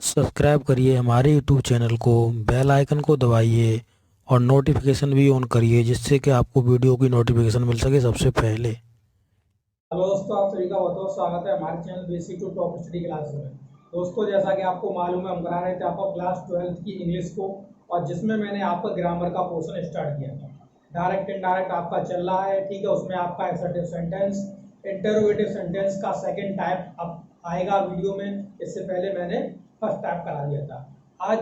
Subscribe करिए हमारे YouTube channel को, बेल आइकन को दबाइए और नोटिफिकेशन भी ऑन करिए जिससे कि आपको वीडियो की नोटिफिकेशन मिल सके सबसे पहले। हेलो दोस्तों, आप सभी का बहुत बहुत स्वागत है हमारे channel basic to top study class में। दोस्तों, जैसा कि आपको मालूम है, हम करा रहे थे आपका क्लास 12th की इंग्लिश को, और जिसमें मैंने आपका ग्रामर का पोर्शन स्टार्ट किया था। डायरेक्ट इनडायरेक्ट आपका चल रहा है, ठीक है। उसमें आपका असर्टिव सेंटेंस, इंटरोगेटिव सेंटेंस का सेकेंड टाइप अब आएगा वीडियो में। इससे पहले मैंने फर्स्ट टाइप करा दिया था। आज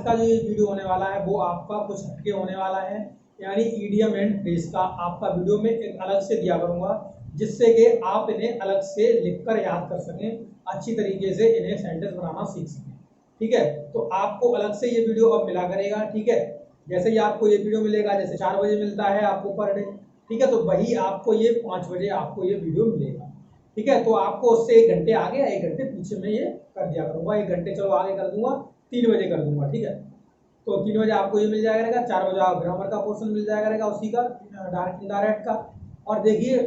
का जो ये वीडियो होने वाला है वो आपका कुछ हटके होने वाला है, यानी ईडियम एंड फ्रेज का आपका वीडियो में एक अलग से दिया करूंगा, जिससे कि आप इन्हें अलग से लिखकर याद कर सकें, अच्छी तरीके से इन्हें सेंटेंस बनाना सीख सकें। ठीक है, तो आपको अलग से ये वीडियो अब मिला करेगा। ठीक है, जैसे ही आपको ये वीडियो मिलेगा, जैसे 4 बजे मिलता है आपको पर डे, ठीक है, तो वही आपको ये 5 बजे आपको ये वीडियो मिलेगा। ठीक है, तो आपको उससे 1 घंटे आगे या 1 घंटे पीछे में ये कर दिया करूंगा। 1 घंटे चलो आगे कर दूंगा, 3 बजे कर दूंगा। ठीक है, तो 3 बजे आपको ये मिल जाएगा रहेगा, 4 बजे आप ग्रामर का पोर्शन मिल जाएगा रहेगा उसी का, डायरेक्ट इनडायरेक्ट का। और देखिए,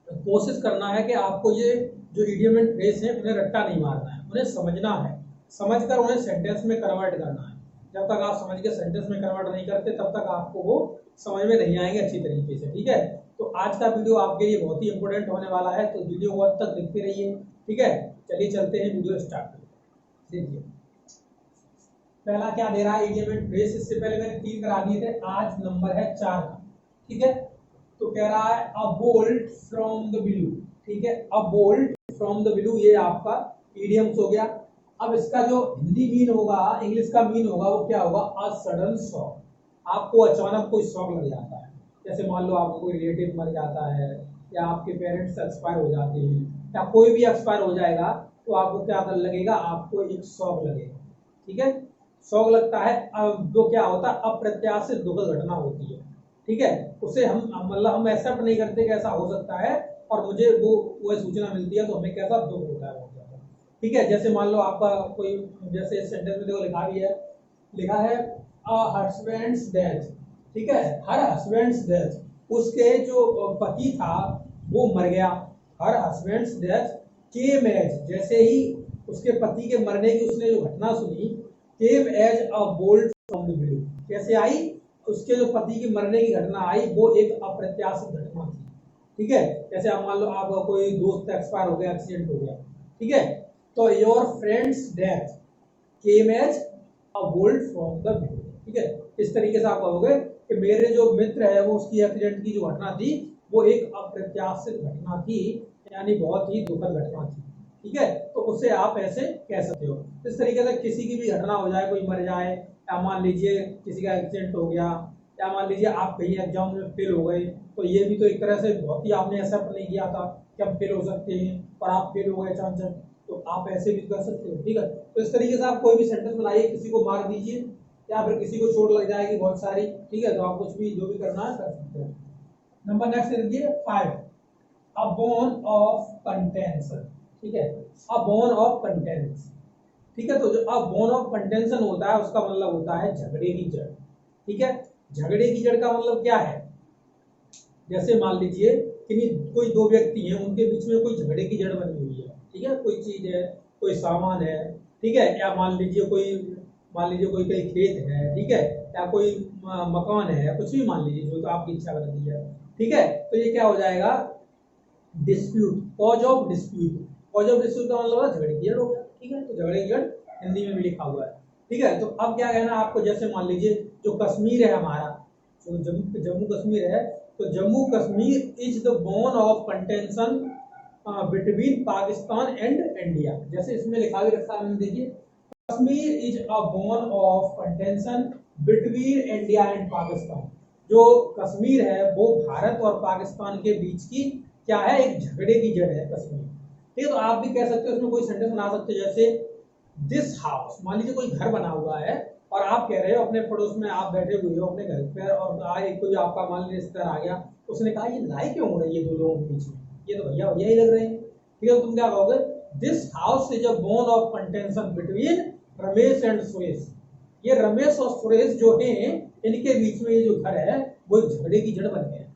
कोशिश करना है कि आपको ये जो इडियम एंड फ्रेज है उन्हें रट्टा नहीं मारना है, उन्हें समझना है, समझकर उन्हें सेंटेंस में कन्वर्ट करना है। जब तक आप समझ के सेंटेंस में कन्वर्ट नहीं करते तब तक आपको वो समझ में नहीं आएंगे अच्छी तरीके से। ठीक है, तो आज का वीडियो आपके लिए बहुत ही इंपॉर्टेंट होने वाला है, तो वीडियो को अब तक देखते रहिए। ठीक है, चलिए चलते हैं, वीडियो स्टार्ट करते हैं। देखिए, पहला क्या दे रहा है इडियम एंड फ्रेज। इससे पहले मैंने 3 करा दिए थे, आज नंबर है 4 का। ठीक है, तो कह रहा है अ बोल्ट फ्रॉम द ब्लू। ठीक है, अ बोल्ट फ्रॉम द ब्लू, ये आपका इडियम्स हो गया। अब इसका जो हिंदी मीन होगा, इंग्लिश का मीन होगा, वो क्या होगा? A sudden shock. आपको अचानक कोई शॉक लग जाता है, जैसे मान लो आपको कोई रिलेटिव मर जाता है, या आपके पेरेंट्स एक्सपायर हो जाते हैं, या कोई भी एक्सपायर हो जाएगा, तो आपको क्या लगेगा? आपको एक शॉक लगेगा। ठीक है, शौक लगता है। अब जो क्या होता है, अप्रत्याशित दुखद घटना होती है। ठीक है, उसे हम मतलब हम एक्सेप्ट नहीं करते कि ऐसा हो सकता है, और मुझे वो सूचना मिलती है तो हमें कैसा दुख होता है बहुत ज्यादा। ठीक है, जैसे मान लो आपका कोई, जैसे सेंटेंस में देखो लिखा भी है, लिखा है हस्बैंड्स डेथ। ठीक है, हर हस्बैंड्स डेथ, उसके जो पति था वो मर गया। Her husband's death came as, जैसे ही उसके पति के मरने की उसने जो घटना सुनी, came as a bolt from the blue, कैसे आई? उसके जो पति की मरने की घटना आई वो एक अप्रत्याशित घटना थी। ठीक है, जैसे आप मान लो आप कोई दोस्त एक्सपायर हो गया, एक्सीडेंट हो गया। ठीक है, तो your friend's death came as a bolt from the blue. ठीक है, इस तरीके से आप कहोगे कि मेरे जो मित्र है वो, उसकी एक्सीडेंट की जो घटना थी वो एक अप्रत्याशित घटना थी, यानी बहुत ही दुखद घटना थी। ठीक है, तो उसे आप ऐसे कह सकते हो। इस तरीके से किसी की भी घटना हो जाए, कोई मर जाए, या मान लीजिए किसी का एक्सीडेंट हो गया, या मान लीजिए आप कहीं एग्जाम में फेल हो गए, तो ये भी तो एक तरह से बहुत ही आपने एक्सेप्ट नहीं किया था कि हम फेल हो सकते हैं, और आप फेल हो गए चांचक, तो आप ऐसे भी कर सकते हो। ठीक है, तो इस तरीके से आप कोई भी सेंटेंस बनाइए, किसी को मार दीजिए या फिर किसी को चोट लग जाएगी बहुत सारी। ठीक है, तो आप कुछ भी जो भी करना है कर सकते हो। नंबर नेक्स्ट देखिए 5, अ बोन ऑफ कंटेंशन। ठीक है, अ बोन ऑफ कंटेंस। ठीक है, तो जो अ बोन ऑफ कंटेंशन होता है उसका मतलब होता है झगड़े की जड़। ठीक है, झगड़े की जड़ का मतलब क्या है? जैसे मान लीजिए कि कोई 2 व्यक्ति हैं, उनके बीच में कोई झगड़े की जड़ बनी हुई है। ठीक है, कोई चीज है, कोई सामान है। ठीक है, या मान लीजिए कोई कहीं खेत है। ठीक है, या कोई मकान है, कुछ भी मान लीजिए जो तो आपकी इच्छा करती है। ठीक है, तो ये क्या हो जाएगा? Dispute, cause of dispute. Cause of dispute का मतलब झगड़े की जड़ हो गया। ठीक है, तो झगड़े की जड़ हिंदी में भी लिखा हुआ है। ठीक है, तो अब क्या कहना है आपको? जैसे मान लीजिए जो कश्मीर है हमारा, जो जम्मू कश्मीर है, तो Jammu Kashmir is the bone of contention between Pakistan and India. जैसे इसमें लिखा भी रखा है, देखिए, Kashmir is a bone of contention between India and Pakistan. जो कश्मीर है वो भारत और पाकिस्तान के बीच की क्या है? एक झगड़े की जड़ है कश्मीर। ठीक है, तो आप भी कह सकते हो, उसमें कोई सेंटेंस बना सकते हो, जैसे दिस हाउस। मान लीजिए कोई घर बना हुआ है, और आप कह रहे हो अपने पड़ोस में, आप बैठे हुए हो अपने घर पर, और आए कोई आपका मान लीजिए रिश्तेदार आ गया, उसने कहा ये लड़ाई क्यों हो रही है 2 लोगों के बीच में, ये तो भैया भैया ही लग रहे हैं। ठीक है, तो तुम क्या कहोगे? This house is a bone of contention between Ramesh and Suresh. ये रमेश और सुरेश जो हैं, इनके बीच में ये जो घर है वो झगड़े की जड़ बन गए।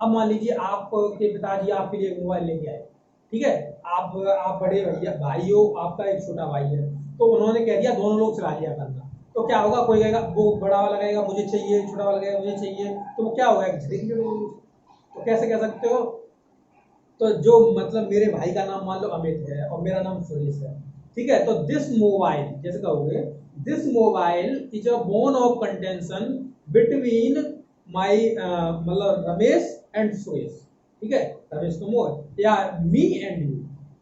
अब मान लीजिए आपके पिताजी आपके लिए मोबाइल लेके आए। ठीक है। आप बड़े भैया भाई हो, आपका एक छोटा भाई है, तो उन्होंने कह दिया दोनों लोग चला लिया करना, तो क्या होगा, कोई कहेगा, वो बड़ा वाला कहेगा मुझे चाहिए, छोटा वाला कहेगा मुझे चाहिए, तो वो क्या होगा, एक झड़ेंगे लोग। तो कैसे कह सकते हो, तो जो मतलब मेरे भाई का नाम मान लो अमित है और मेरा नाम सुरेश है, ठीक है, तो दिस मोबाइल जैसे कहोगे, this mobile is a bone of contention between my मतलब रमेश एंड सुरेश, ठीक है, रमेश तुम हो या मी एंड यू,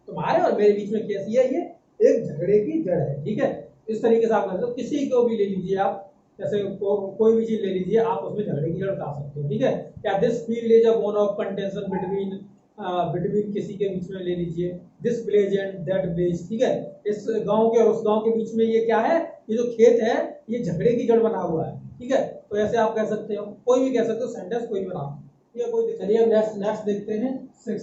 तुम्हारे और मेरे बीच में कैसी है, ये एक झगड़े की जड़ है, ठीक है। इस तरीके से आप कर सकते हो, किसी को भी ले लीजिए आप, जैसे कोई भी चीज ले लीजिए आप, उसमें झगड़े की जड़ बता सकते हो, ठीक है। या this field is a bone of contention between between किसी के बीच में ले लीजिए, this village and that village, ठीक है, इस गांव के और उस गांव के बीच में ये क्या है, ये जो खेत है ये झगड़े की जड़ बना हुआ है, ठीक है। तो ऐसे आप कह सकते हो, कोई भी कह सकते हो, सेंटेंस कोई भी बनाओ, ठीक है। कोई चलिए अब नेक्स्ट देखते हैं 6,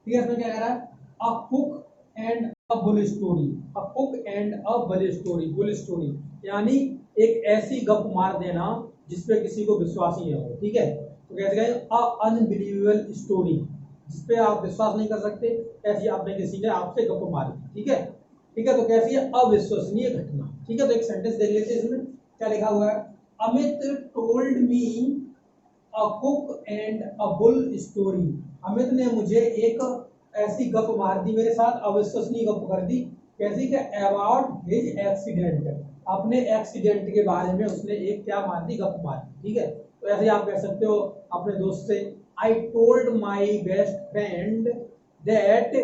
ठीक है। इसमें क्या कह रहा है, a cook and a bull story, a cook and a bull story, bull story यानी एक ऐसी गप मार देना जिसपे किसी को विश्वास ही नहीं हो, ठीक है। तो कैसे कहें, अ अनबिलीवेबल स्टोरी, जिसपे आप विश्वास नहीं कर सकते, ऐसी आपने किसी ने आपसे गप मारी, ठीक है, ठीक है। तो कैसी है, अविश्वसनीय घटना, ठीक है। तो एक सेंटेंस देख लेते हैं, इसमें क्या लिखा हुआ है, Amit told me a cook and a bull story, Amit ने मुझे एक ऐसी गप मार दी, मेरे साथ अविश्वसनीय गप कर दी, कैसी कि अबाउट हिज एक्सीडेंट, अपने एक्सीडेंट के बारे में उसने एक क्या मार दी, गप मार दी, ठीक है। तो ऐसे आप कह सकते हो अपने दोस्त से, I told my best friend that,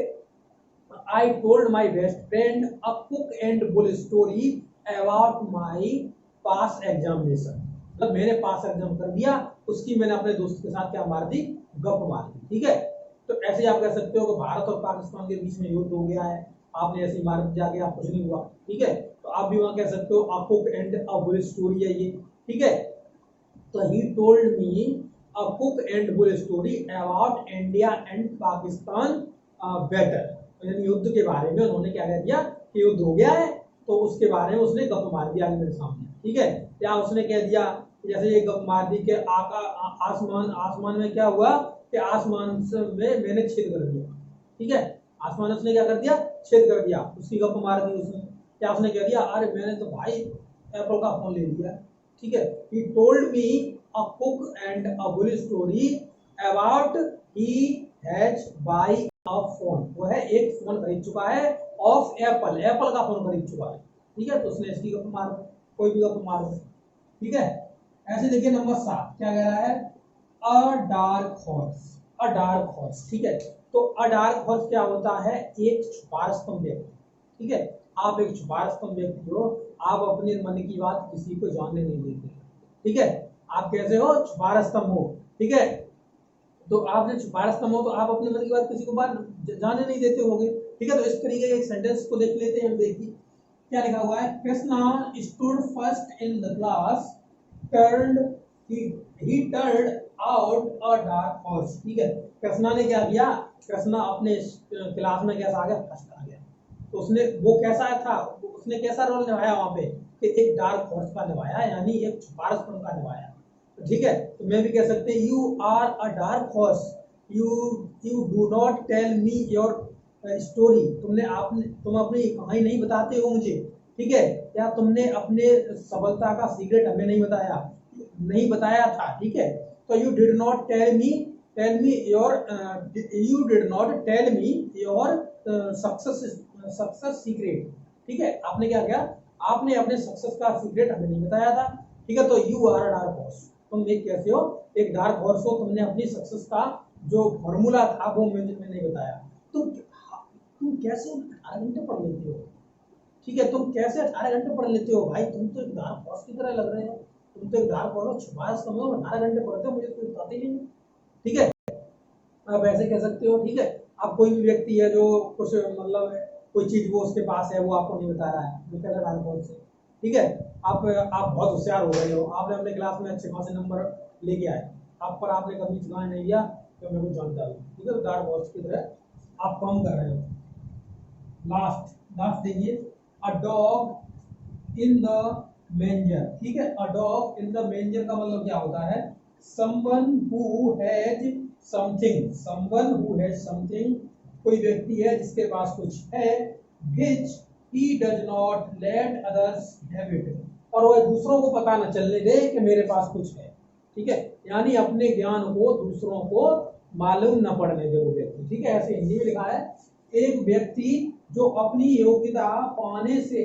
I told my best friend a cook and bull story about my pass examination, मतलब मैंने पास एग्जाम कर दिया, उसकी मैंने अपने दोस्त के साथ क्या मार दी, गप मार दी, ठीक है। तो ऐसे आप कह सकते हो कि भारत और पाकिस्तान के बीच में युद्ध हो गया है, आपने ऐसी मार दी जाके, आप कुछ नहीं हुआ, ठीक है। तो आप भी वहां कह सकते हो a cook and a bull story है ये, ठीक है। तो he told me a cook and bull story about India and Pakistan better, यानी युद्ध के बारे में उन्होंने क्या कह दिया कि युद्ध हो गया है, तो उसके बारे में उसने गप मार दिया मेरे सामने, ठीक है। या उसने कह दिया, जैसे ये गप मार दी कि आसमान आसमान में क्या हुआ कि आसमान में मैंने छेद कर दिया, ठीक है, आसमान उसने क्या कर दिया, छेद कर दिया, उसकी गप मार दी उसने। क्या उसने कह दिया, अरे मैंने तो भाई एप्पल का फोन ले लिया, ठीक है। he told me a cook and a bull story about he has buy a phone, वो है एक फोन खरीद चुका है ऑफ एप्पल, एप्पल का फोन खरीद चुका है, ठीक है। तो उसने इसकी गप मार दी, कोई भी गप मार दे, ठीक है। ऐसे देखिए नंबर 7 क्या कह रहा है, अ डार्क हॉर्स, अ डार्क हॉर्स, ठीक है। तो अ डार्क हॉर्स क्या होता है, एक छुपा स्तंभ व्यक्ति, ठीक है। आप एक छुपा स्तंभ व्यक्ति हो, आप अपने मन की बात किसी को जानने नहीं देते, ठीक है। आप कैसे हो, छुपा स्तंभ हो, ठीक है। तो आपने छुपा स्तंभ हो तो आप अपने मन की बात किसी को बात जानने नहीं देते होगे, ठीक है। तो इस तरीके के एक सेंटेंस को देख लेते हैं हम, देखिए क्या लिखा हुआ है, Krishna stood first in the class turned he turned out a dark horse, ठीक है। कृष्णा ने क्या किया, कृष्णा अपने क्लास में कैसा आ गया, फर्स्ट आ गया, तो उसने वो कैसा था, उसने कैसा रोल निभाया वहां पे, कि एक डार्क हॉर्स का निभाया, यानी एक छुपा स्तंभ का निभाया, ठीक है। तो मैं भी कह सकते हैं, you are a dark horse, you you do not tell me your story, तुम अपनी कहानी नहीं बताते हो मुझे, ठीक है। या तुमने अपने सफलता का सीक्रेट हमें नहीं बताया था, ठीक है। तो you did not tell me your you did not tell me your success secret, ठीक है। आपने क्या किया, आपने अपने सक्सेस का सीक्रेट हमें नहीं बताया था, ठीक है। तो you are a dark horse, तुम एक कैसे हो, एक डार्क हॉर्स हो, तुमने अपनी सक्सेस का जो फॉर्मूला था वो मैंने नहीं बताया। तुम कैसे 18 घंटे पढ़ लेते हो, ठीक है। तुम कैसे 18 घंटे पढ़ लेते हो भाई, तुम तो एक डार्क हॉर्स की तरह लग रहे हो, तुम तो एक डार्क हॉर्स छुपा समझो, 18 घंटे पढ़ते हो, मुझे तो बताते ही नहीं, ठीक है। आप ऐसे कह सकते हो, ठीक है। आप कोई भी व्यक्ति है जो कुछ मतलब कोई चीज वो उसके पास है, वो आपको नहीं बता रहा है, वो कह रहा है से, ठीक है। आप बहुत होशियार हो गए हो, आपने अपने क्लास में अच्छे खासे नंबर लेके आए, आप पर आपने कभी चुनाव नहीं दिया तो मैं कुछ जानता हूँ, ठीक है। तो डार्क हॉर्स की तरह आप कम कर रहे हो। लास्ट लास्ट देखिए, अ डॉग इन द मेंजर, ठीक है। अ डॉग इन द मेंजर का मतलब क्या होता है, समवन हु हैज समथिंग कोई व्यक्ति है जिसके पास कुछ है, which he does not let others have it, और वह दूसरों को पता न चलने दे कि मेरे पास कुछ है। ठीक है, यानी अपने ज्ञान को दूसरों को मालूम न पड़ने दे वो व्यक्ति। ठीक है, ऐसे हिंदी में लिखा है, एक व्यक्ति जो अपनी योग्यता पाने से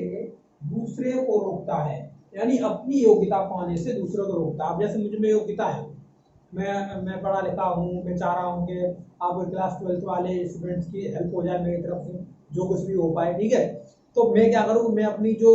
दूसरे को रोकता है, यानी अपनी योग्यता पाने से दूसरे को रोकता है। अब जैसे मुझ में योग्यता है, मैं पढ़ा लिखा हूँ, मैं चाह रहा हूँ कि आप क्लास 12th वाले स्टूडेंट्स की हेल्प हो जाए मेरी तरफ से, जो कुछ भी हो पाए। ठीक है, तो मैं क्या करूँ, मैं अपनी जो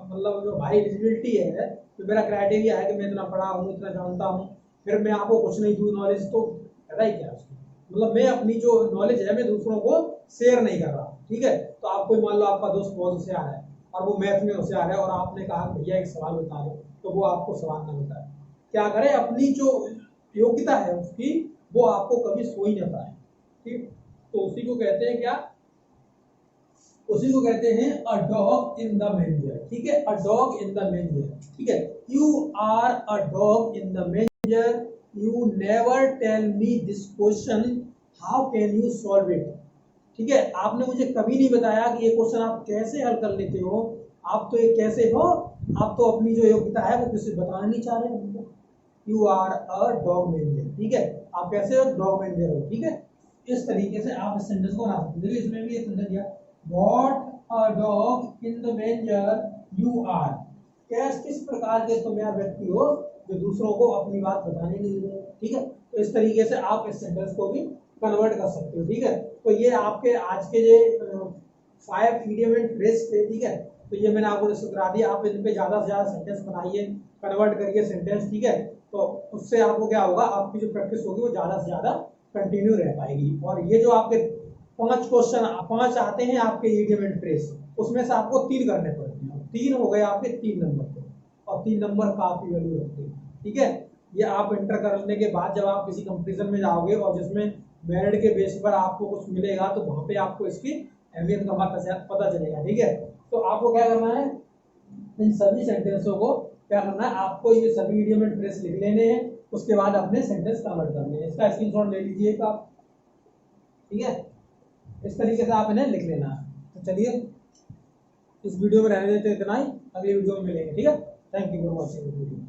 मतलब जो भाई एलिजिबिलिटी है, तो मेरा क्राइटेरिया है कि मैं इतना पढ़ा हूँ, इतना जानता हूँ, फिर मैं आपको कुछ नहीं दूँ नॉलेज, तो फायदा ही क्या उसकी। मतलब मैं अपनी जो नॉलेज है मैं दूसरों को शेयर नहीं कर रहा। ठीक है, तो आपको मान लो आपका दोस्त बहुत होशियार है और वो मैथ में होशियार है, और आपने कहा भैया एक सवाल बता दो, तो वो आपको सवाल ना बताए। क्या करे, अपनी जो योग्यता है उसकी वो आपको कभी सो ही ना पाए। ठीक, तो उसी को कहते हैं क्या, उसी को कहते हैं अ डॉग इन द मेंजर। ठीक है, अ डॉग इन द मेंजर। ठीक है, you are a dog in the manger, you never tell me this question, how can you solve it. ठीक है, आपने मुझे कभी नहीं बताया कि ये क्वेश्चन आप कैसे हल कर लेते हो, आप तो ये कैसे हो, आप तो अपनी जो योग्यता है वो किसी बताना नहीं चाह रहे। You are a dog manger. ठीक है, आप कैसे हो, डॉग मेंजर हो। ठीक है, इस तरीके से आप इस सेंटेंस को बना सकते हैं। इसमें भी एक सेंटेंस दिया, what a dog in the manger you are, किस प्रकार के तुम यार व्यक्ति हो जो दूसरों को अपनी बात बताने नहीं दे। ठीक है, तो इस तरीके से आप इस सेंटेंस को भी कन्वर्ट कर सकते हो। ठीक है, तो ये आपके आज के जो 5 इडियम एंड फ्रेज थे। ठीक है, तो ये मैंने आपको डिस्कस करा दिया, आप इन पे ज्यादा से ज्यादा सेंटेंस बनाइए, कन्वर्ट करिए सेंटेंस। ठीक है, तो उससे आपको क्या होगा, आपकी जो प्रैक्टिस होगी वो ज्यादा से ज्यादा कंटिन्यू रह पाएगी। और ये जो आपके 5 क्वेश्चन 5 आते हैं आपके इडियम एंड फ्रेज, उसमें से आपको 3 करने पड़ते हैं। 3 हो गए आपके 3 नंबर पे, और 3 नंबर काफी वैल्यू रखते हैं। ठीक है, ये आप इंटर करने के बाद जब आप किसी कंपटीशन में जाओगे और जिसमें मेरिट के बेस पर आपको कुछ मिलेगा, तो वहां पे आपको इसकी अहमियत का पता चलेगा। ठीक है, तो आपको क्या करना है, इन सभी सेंटेंसों को क्या करना है, आपको ये सभी इडियम एंड फ्रेज लिख लेने हैं, उसके बाद अपने सेंटेंस कन्वर्ट करने हैं। इसका स्क्रीनशॉट ले लीजिएगा। ठीक है, इस तरीके से आप इन्हें लिख लेना है। तो चलिए इस वीडियो में रहने देते इतना ही, अगली वीडियो में मिलेंगे। ठीक है, thank you for watching video.